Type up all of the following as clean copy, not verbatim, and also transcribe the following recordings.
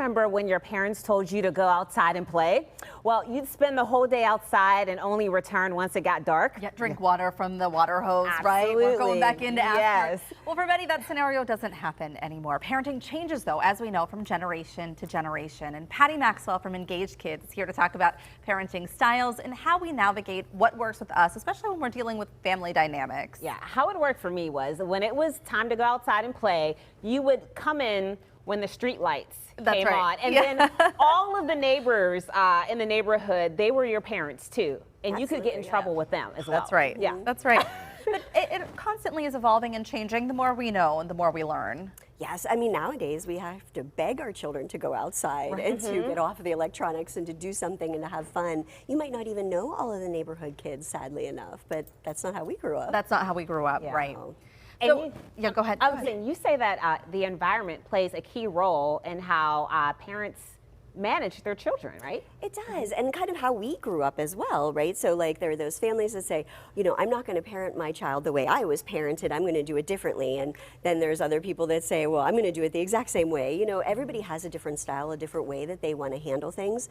remember when your parents told you to go outside and play? Well, you'd spend the whole day outside and only return once it got dark. Yeah, drink water from the water hose, Absolutely. right? We're going back into after. Yes. Well, for many, that scenario doesn't happen anymore. Parenting changes, though, as we know, from generation to generation. And Patty Maxwell from Engage Kidz is here to talk about parenting styles and how we navigate what works with us, especially when we're dealing with family dynamics. Yeah, how it worked for me was when it was time to go outside and play, you would come in when the street lights came on. And then all of the neighbors in the neighborhood, they were your parents too. And you could get in trouble with them as well. That's right. Yeah, that's right. But it constantly is evolving and changing. The more we know and the more we learn. Yes, I mean, nowadays we have to beg our children to go outside and to get off of the electronics and to do something and to have fun. You might not even know all of the neighborhood kids, sadly enough, but that's not how we grew up. That's not how we grew up, right? And So, yeah, go ahead. I was saying, you say that the environment plays a key role in how parents manage their children, right? It does, and kind of how we grew up as well, right? So like there are those families that say, you know, I'm not going to parent my child the way I was parented, I'm going to do it differently. And then there's other people that say, well, I'm going to do it the exact same way. You know, everybody has a different style, a different way that they want to handle things.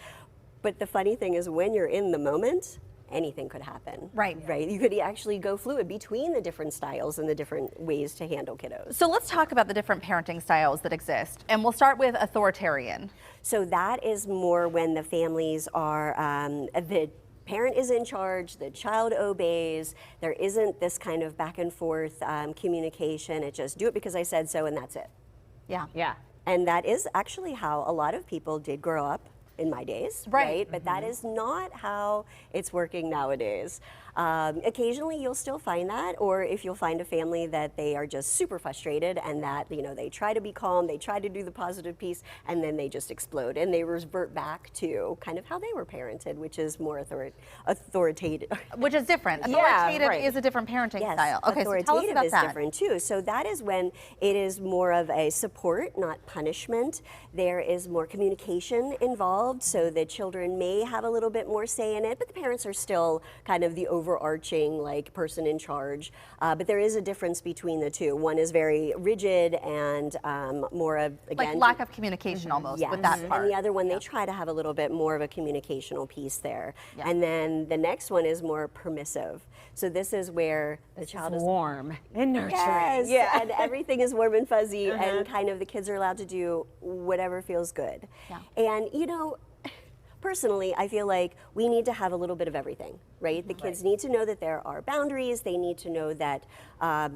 But the funny thing is when you're in the moment, anything could happen. Right. You could actually go fluid between the different styles and the different ways to handle kiddos. So let's talk about the different parenting styles that exist. And we'll start with authoritarian. So that is more when the families are, the parent is in charge, the child obeys, there isn't this kind of back and forth communication. It's just do it because I said so and that's it. Yeah. Yeah. And that is actually how a lot of people did grow up in my days, right? But that is not how it's working nowadays. Occasionally you'll still find that, or if you'll find a family that they are just super frustrated and that, you know, they try to be calm, they try to do the positive piece, and then they just explode and they revert back to kind of how they were parented, which is more authoritative. Which is different. Yeah, Authoritative right. is a different parenting Yes, style. Okay, so tell us authoritative about is that. different too. So that is when it is more of a support, not punishment. There is more communication involved, so the children may have a little bit more say in it, but the parents are still kind of the overarching like person in charge. But there is a difference between the two. One is very rigid and more of, again, Like lack of communication almost with that part. and the other one, they try to have a little bit more of a communicational piece there. And then the next one is more permissive. So this is where the child is warm and nurturing. Yes, Yeah. and everything is warm and fuzzy, and kind of the kids are allowed to do whatever feels good. And you know, personally, I feel like we need to have a little bit of everything, right? The kids need to know that there are boundaries. They need to know that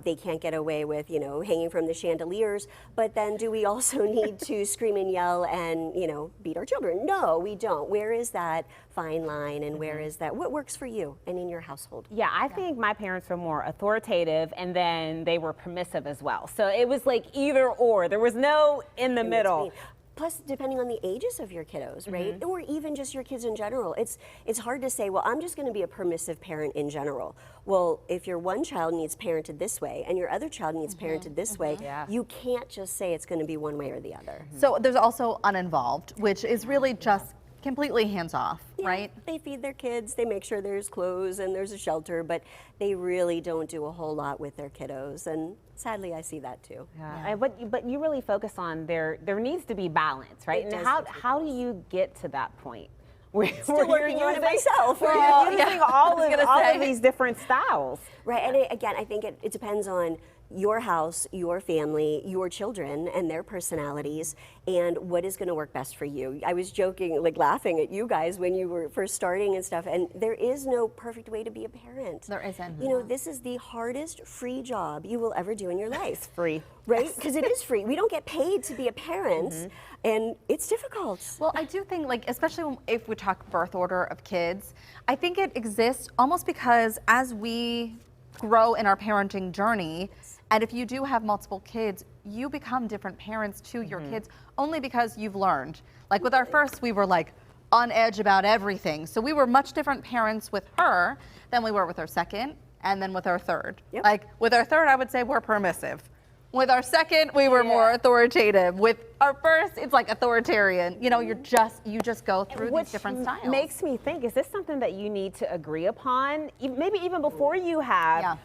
they can't get away with, you know, hanging from the chandeliers. But then do we also need to scream and yell and, you know, beat our children? No, we don't. Where is that fine line, and where is that? What works for you and in your household? Yeah, I think my parents were more authoritative and then they were permissive as well. So it was like either or. There was no in the middle. Plus, depending on the ages of your kiddos, right? Or even just your kids in general, it's hard to say, well, I'm just going to be a permissive parent in general. Well, if your one child needs parented this way and your other child needs parented this way, you can't just say it's going to be one way or the other. So there's also uninvolved, which is really just completely hands off, right? They feed their kids, they make sure there's clothes and there's a shelter, but they really don't do a whole lot with their kiddos, and sadly I see that too. Yeah. But you really focus on there needs to be balance, right? It And does how do you get to that point? Where Still working on it myself. We're using all of these different styles. Right, and again, I think it depends on your house, your family, your children, and their personalities, and what is going to work best for you. I was joking, like laughing at you guys when you were first starting and stuff, and there is no perfect way to be a parent. There isn't. You know, this is the hardest free job you will ever do in your life. It's free. Right? Because it is free. We don't get paid to be a parent, and it's difficult. Well, I do think, like, especially if we talk birth order of kids, I think it exists almost because as we grow in our parenting journey, and if you do have multiple kids, you become different parents to your kids only because you've learned. Like with our first, we were like on edge about everything. So we were much different parents with her than we were with our second and then with our third. Like with our third, I would say we're permissive. With our second, we were more authoritative. With our first, it's like authoritarian. You know, you just go through these different styles. Makes me think, is this something that you need to agree upon? Maybe even before you have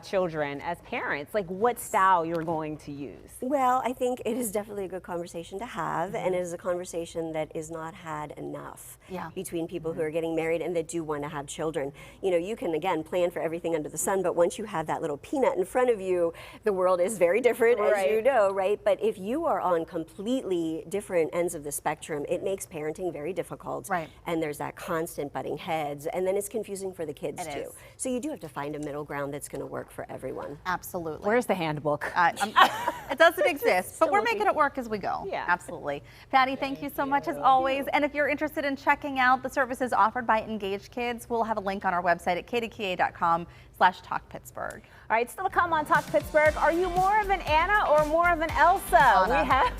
children as parents, like what style you're going to use? Well, I think it is definitely a good conversation to have, and it is a conversation that is not had enough between people who are getting married and that do want to have children. You know, you can, again, plan for everything under the sun, but once you have that little peanut in front of you, the world is very different, as you know, right? But if you are on completely different ends of the spectrum, it makes parenting very difficult. Right. And there's that constant butting heads, and then it's confusing for the kids too. So you do have to find a middle ground that's going to work for everyone. Absolutely. Where's the handbook? It doesn't exist, but we're making it work as we go. Yeah. Absolutely. Patty, thank you so much as always. And if you're interested in checking out the services offered by Engage Kidz, we'll have a link on our website at kdka.com/talkpittsburgh. All right, still to come on Talk Pittsburgh. Are you more of an Anna or more of an Elsa? Anna. We have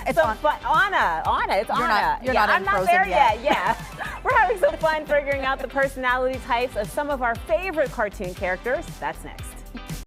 It's some fun. Anna, it's Anna. You're not I'm in not Frozen there yet. Yeah. We're having some fun figuring out the personality types of some of our favorite cartoon characters. That's next.